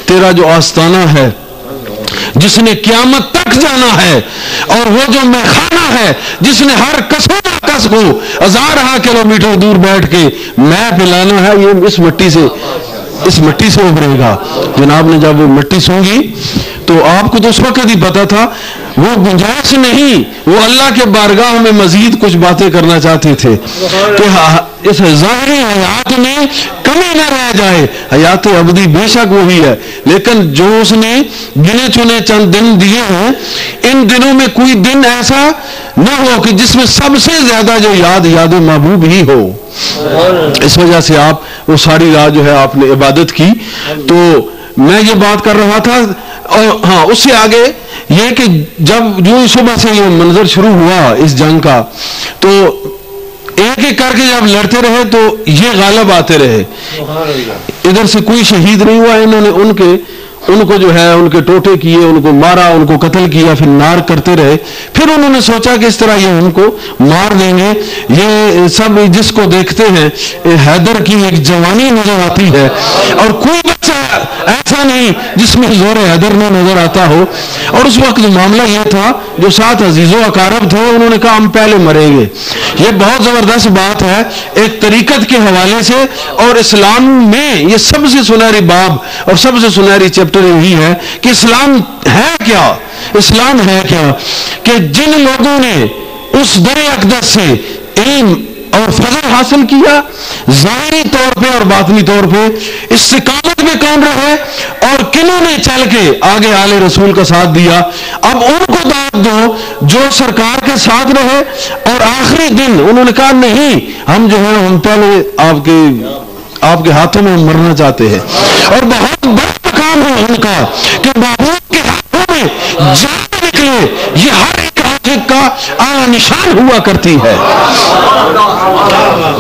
تیرا جو آستانہ ہے جس نے قیامت تک جانا ہے، اور وہ جو میخانہ ہے جس نے ہر کس کو 1000 کلومیٹر دور بیٹھ کے میں پلانا ہے، یہ اس مٹی سے ابھرے گا۔ جناب نے جب وہ مٹی سونگی تو آپ کو تو اس وقت ہی پتا تھا وہ گنجائش نہیں، وہ اللہ کے بارگاہ میں مزید کچھ باتیں کرنا چاہتے تھے کہ اس ظاہری حیات میں کمی نہ رہ جائے، حیات ابدی بے شک وہی ہے، لیکن جو اس نے گنے چنے چند دن دیے ہیں، ان دنوں میں کوئی دن ایسا نہ ہو کہ جس میں سب سے زیادہ جو یاد محبوب ہی ہو۔ اس وجہ سے آپ وہ ساری رات جو ہے آپ نے عبادت کی۔ تو میں یہ بات کر رہا تھا، اور ہاں اس سے آگے یہ کہ جب جو صبح سے یہ منظر شروع ہوا اس جنگ کا، تو ایک ایک کر کے جب لڑتے رہے تو یہ غالب آتے رہے، ادھر سے کوئی شہید نہیں ہوا، انہوں نے ان کو جو ہے ان کے ٹوٹے کیے، ان کو مارا، ان کو قتل کیا، پھر نار کرتے رہے۔ پھر انہوں نے سوچا کہ اس طرح یہ ان کو مار دیں گے۔ یہ سب جس کو دیکھتے ہیں حیدر کی ایک جوانی نظر آتی ہے، اور کوئی بچہ ایسا نہیں جس میں زور حیدر نہ نظر آتا ہو۔ اور اس وقت معاملہ یہ تھا، جو 7 عزیز و اقارب تھے انہوں نے کہا ہم پہلے مریں گے۔ یہ بہت زبردست بات ہے ایک طریقت کے حوالے سے، اور اسلام میں یہ سب سے سنہری باب اور سب سے سنہری چیپٹر یہی ہے کہ اسلام ہے کیا؟ اسلام ہے کیا کہ جن لوگوں نے اس در اقدس سے علم اور فضل حاصل کیا، ظاہری طور پہ اور باطنی طور پہ استقامت میں کام رہے، اور کنہوں نے چل کے آگے آل رسول کا ساتھ دیا، اب ان کو دعوت دو جو سرکار کے ساتھ رہے، اور آخری دن انہوں نے کہا نہیں ہم جو ہے ہم پہلے آپ کے ہاتھوں میں مرنا چاہتے ہیں۔ اور بہت بڑا کام ہے ان کا کہ محبوب کے ہاتھوں میں جان نکلے، یہ ہر ایک عاشق کا اعلیٰ نشان ہوا کرتی ہے۔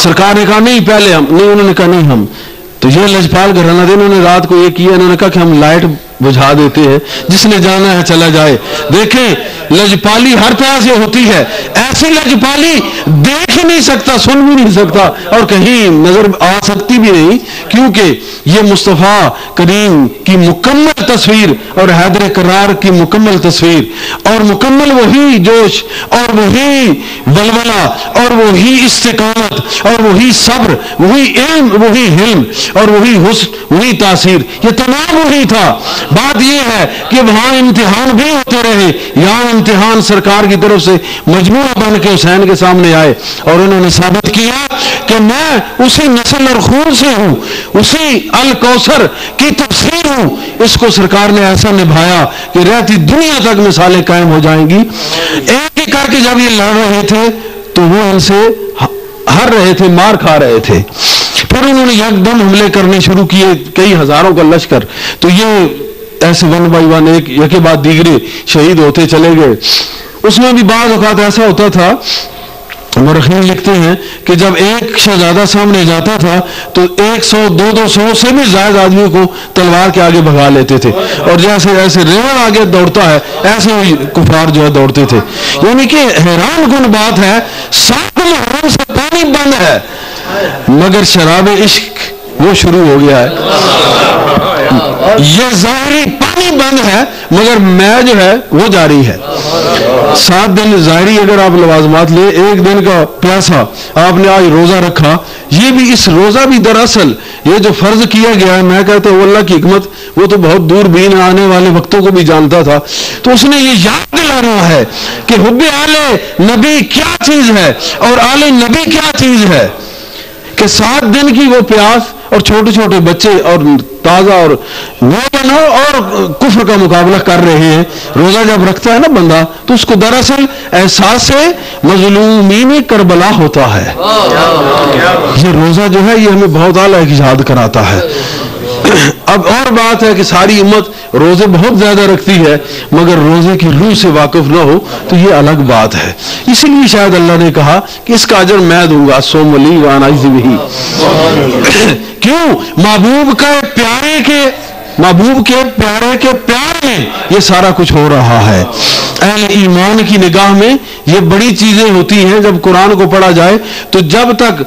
سرکار نے کہا نہیں پہلے ہم نہیں، انہوں نے کہا نہیں ہم تو یہ لجپال گھرانہ دے، انہوں نے رات کو یہ کیا، انہوں نے کہا کہ ہم لائٹ بجھا دیتے ہیں، جس نے جانا ہے چلا جائے۔ دیکھیں لجپالی ہر طرح سے ہوتی ہے، ایسی لجپالی دیکھ ہی نہیں سکتا، سن بھی نہیں سکتا، اور کہیں نظر آ سکتی بھی نہیں، کیونکہ یہ مصطفیٰ کریم کی مکمل تصویر اور حیدر کرار کی مکمل تصویر، اور مکمل وہی جوش اور وہی ولولہ اور وہی استقامت اور وہی صبر، وہی علم، وہی حلم اور وہی حسن، وہی تاثیر، یہ تمام وہی تھا۔ بات یہ ہے کہ وہاں امتحان بھی ہوتے رہے، یہاں امتحان سرکار کی طرف سے مجموعہ بن کے حسین کے سامنے آئے، اور انہوں نے ثابت کیا کہ میں اسی نسل اور خون سے ہوں، اسی الکوثر کی تفسیر ہوں۔ اس کو سرکار نے ایسا نبھایا کہ رہتی دنیا تک مثالیں قائم ہو جائیں گی۔ ایک ایک کر کے جب یہ لڑ رہے تھے تو وہ ان سے ہر رہے تھے، مار کھا رہے تھے، پھر انہوں نے یکدم حملے کرنے شروع کیے، کئی ہزاروں کا لشکر، تو یہ ایسے ون بائی ون ایک کے بعد دیگرے شہید ہوتے چلے گئے۔ اس میں بھی بعض اوقات ایسا ہوتا تھا، مورخین لکھتے ہیں کہ جب ایک شہزادہ سامنے جاتا تھا تو 100 200 سے بھی زائد آدمیوں کو تلوار کے آگے بھگا لیتے تھے، اور جیسے ایسے ریوڑ آگے دوڑتا ہے ایسے ہی کفار جو ہے دوڑتے تھے۔ یعنی کہ حیران کن بات ہے، 7 محرم سے پانی بند ہے مگر شراب عشق وہ شروع ہو گیا ہے۔ یہ ظاہری پانی بند ہے مگر میں جو ہے وہ جاری ہے۔ 7 دن ظاہری اگر آپ لوازمات لیں، ایک دن کا پیاسا آپ نے آج روزہ رکھا، یہ بھی اس روزہ بھی دراصل یہ جو فرض کیا گیا ہے، میں کہتا ہوں اللہ کی حکمت وہ تو بہت دور بین آنے والے وقتوں کو بھی جانتا تھا، تو اس نے یہ یاد دلانا ہے کہ حب آل نبی کیا چیز ہے اور آل نبی کیا چیز ہے، کہ 7 دن کی وہ پیاس اور چھوٹے چھوٹے بچے اور تازہ اور نوجوان اور کفر کا مقابلہ کر رہے ہیں۔ روزہ جب رکھتا ہے نا بندہ تو اس کو دراصل احساس مظلومین کربلا ہوتا ہے۔ یہ روزہ جو ہے یہ ہمیں بہت اعلیٰ یاد کراتا ہے۔ اب اور بات ہے کہ ساری امت روزے بہت زیادہ رکھتی ہے مگر روزے کی روح سے واقف نہ ہو تو یہ الگ بات ہے۔ اسی لیے شاید اللہ نے کہا کہ اس کا اجر میں دوں گا، سوم لی وانا اجزی بہ۔ کیوں؟ محبوب کے پیارے کے پیار میں یہ سارا کچھ ہو رہا ہے۔ اہل ایمان کی نگاہ میں یہ بڑی چیزیں ہوتی ہیں۔ جب قرآن کو پڑھا جائے تو جب تک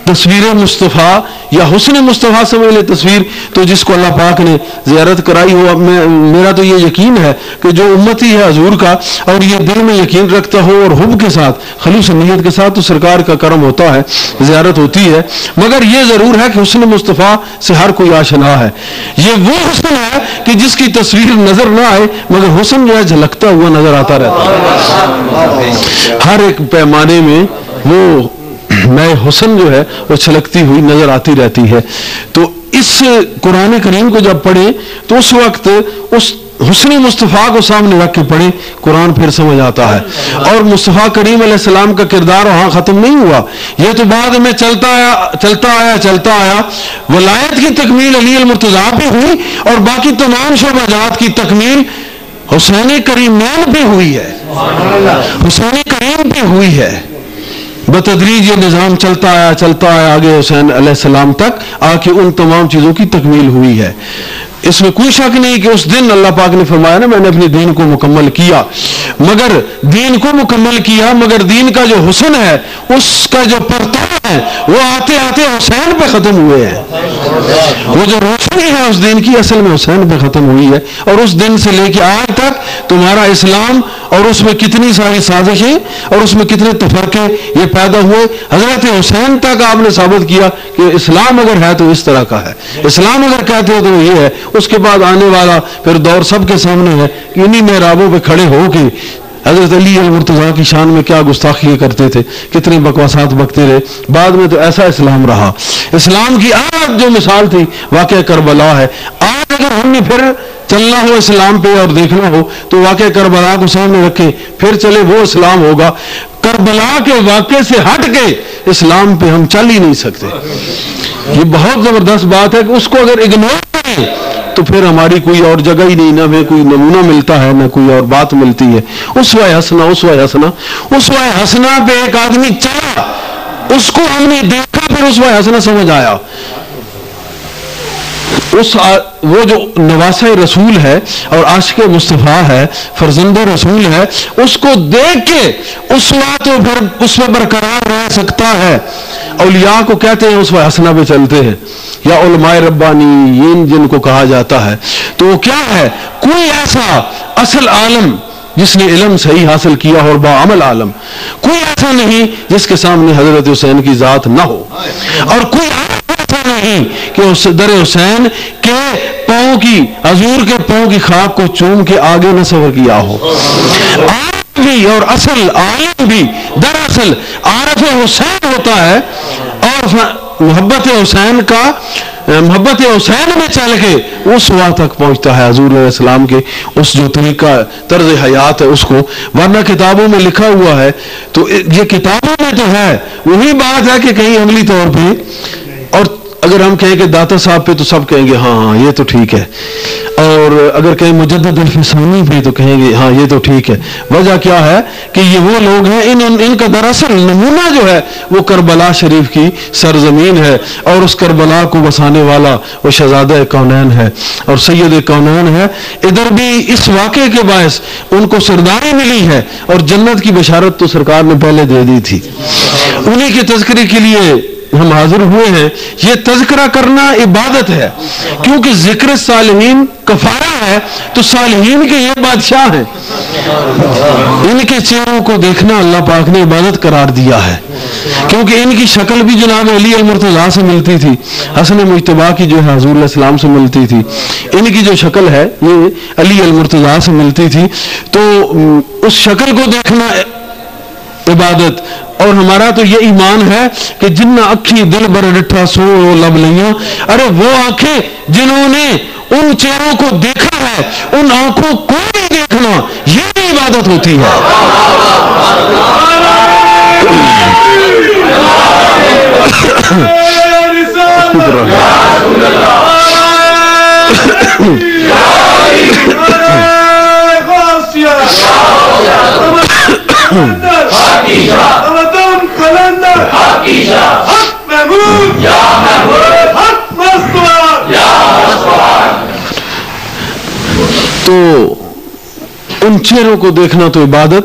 تصویر مصطفیٰ یا حسن مصطفیٰ سمجھ لے تصویر, تو جس کو اللہ پاک نے زیارت کرائی ہو, اب میرا تو یہ یقین ہے کہ جو امتی ہے حضور کا اور یہ دل میں یقین رکھتا ہو اور حب کے ساتھ, خلوص نیت کے ساتھ, تو سرکار کا کرم ہوتا ہے, زیارت ہوتی ہے. مگر یہ ضرور ہے کہ حسن مصطفیٰ سے ہر کوئی آشنا ہے. یہ وہ حسن ہے کہ جس کی تصویر نظر نہ آئے مگر حسن جو ہے جھلکتا ہوا نظر آتا رہتا ہے. ہر ایک پیمانے میں وہ میں حسن جو ہے وہ چھلکتی ہوئی نظر آتی رہتی ہے. تو اس قرآن کریم کو جب پڑھیں تو اس وقت اس حسن مصطفیٰ کو سامنے رکھ کے پڑھیں, قرآن پھر سمجھ آتا ہے. اور مصطفیٰ کریم علیہ السلام کا کردار وہاں ختم نہیں ہوا, یہ تو بعد میں چلتا آیا. ولایت کی تکمیل علی المرتضیٰ پہ ہوئی اور باقی تمام شعبہ جات کی تکمیل حسین کریمین پہ ہوئی ہے, حسین کریم پہ ہوئی ہے. بتدریج یہ نظام چلتا آیا آگے حسین علیہ السلام تک آ کے ان تمام چیزوں کی تکمیل ہوئی ہے. اس میں کوئی شک نہیں کہ اس دن اللہ پاک نے فرمایا نا, میں نے اپنے دین کو مکمل کیا. مگر دین کو مکمل کیا مگر دین کا جو حسن ہے, اس کا جو پرتاؤ ہے, وہ آتے آتے حسین پہ ختم ہوئے ہیں. وہ جو روشنی ہے اس دین کی اصل میں حسین پہ ختم ہوئی ہے. اور اس دن سے لے کے آج تک تمہارا اسلام اور اس میں کتنی ساری سازشیں اور اس میں کتنے تفرقے یہ پیدا ہوئے, حضرت حسین تک آپ نے ثابت کیا کہ اسلام اگر ہے تو اس طرح کا ہے, اسلام اگر کہتے ہو تو یہ ہے. اس کے بعد آنے والا پھر دور سب کے سامنے ہے کہ انہی محرابوں پہ کھڑے ہو کے حضرت علی المرتضیٰ کی شان میں کیا گستاخیاں کرتے تھے, کتنے بکواسات بکتے رہے. بعد میں تو ایسا اسلام رہا. اسلام کی آج جو مثال تھی واقعہ کربلا ہے. آج اگر ہم نے پھر چلنا ہو اسلام پہ اور دیکھنا ہو تو واقعہ کربلا کو سامنے رکھے پھر چلے, وہ اسلام ہوگا. کربلا کے واقعے سے ہٹ کے اسلام پہ ہم چل ہی نہیں سکتے. یہ بہت زبردست بات ہے کہ اس کو اگر اگنور کریں تو پھر ہماری کوئی اور جگہ ہی نہیں, نہ ہمیں کوئی نمونہ ملتا ہے نہ کوئی اور بات ملتی ہے. اسوہ حسنہ پہ ایک آدمی چلا, اس کو ہم نے دیکھا, پھر اسوہ حسنہ سمجھ آیا. وہ جو نواسہ رسول ہے اور عاشق مصطفیٰ ہے, فرزند رسول ہے, اس کو دیکھ کے اسوہ تو پھر اس میں برقرار رہ سکتا ہے. اولیاء کو کہتے ہیں اسوہ حسنہ پہ چلتے ہیں, یا علماء ربانیین جن کو کہا جاتا ہے. تو وہ کیا ہے, کوئی ایسا اصل عالم جس نے علم صحیح حاصل کیا اور باعمل عالم, کوئی ایسا نہیں جس کے سامنے حضرت حسین کی ذات نہ ہو, اور کوئی ایسا نہیں کہ اس در حسین کے پاؤں کی, حضور کے پاؤں کی خاک کو چوم کے آگے نہ سفر کیا ہو. عالم بھی اور اصل عالم بھی دراصل عارف حسین ہوتا ہے, اور محبت حسین کا محبت حسین میں چل کے اس وقت تک پہنچتا ہے حضور علیہ السلام کے اس جو طریقہ طرز حیات ہے اس کو. ورنہ کتابوں میں لکھا ہوا ہے تو یہ کتابوں میں تو ہے, وہی بات ہے کہ کہیں عملی طور پہ, اور اگر ہم کہیں کہ داتا صاحب پہ تو سب کہیں گے ہاں یہ تو ٹھیک ہے, اور اگر کہیں مجدد الفسانی پہ تو کہیں گے ہاں یہ تو ٹھیک ہے. وجہ کیا ہے کہ یہ وہ لوگ ہیں, ان کا دراصل نمونہ جو ہے وہ کربلا شریف کی سرزمین ہے, اور اس کربلا کو بسانے والا وہ شہزادہ کونین ہے اور سید کونین ہے. ادھر بھی اس واقعے کے باعث ان کو سرداری ملی ہے, اور جنت کی بشارت تو سرکار نے پہلے دے دی تھی. انہی کے تذکرے کے لیے ہم حاضر ہوئے ہیں. یہ تذکرہ کرنا عبادت ہے, کیونکہ ذکر صالحین کفارہ ہے, تو صالحین کے یہ بادشاہ ہیں, ان کے چہروں کو دیکھنا اللہ پاک نے عبادت قرار دیا ہے. کیونکہ ان کی شکل بھی جناب علی المرتضیٰ سے ملتی تھی, حسن مجتبیٰ کی جو ہے حضور علیہ السلام سے ملتی تھی, ان کی جو شکل ہے یہ علی المرتضیٰ سے ملتی تھی. تو اس شکل کو دیکھنا عبادت. اور ہمارا تو یہ ایمان ہے کہ جنہ اکھی دل بر ڈٹھا سو لب لیاں, ارے وہ آنکھیں جنہوں نے ان چہروں کو دیکھا ہے, ان آنکھوں کو نہیں دیکھنا, یہ بھی عبادت ہوتی ہے. تو ان چہروں کو دیکھنا تو عبادت,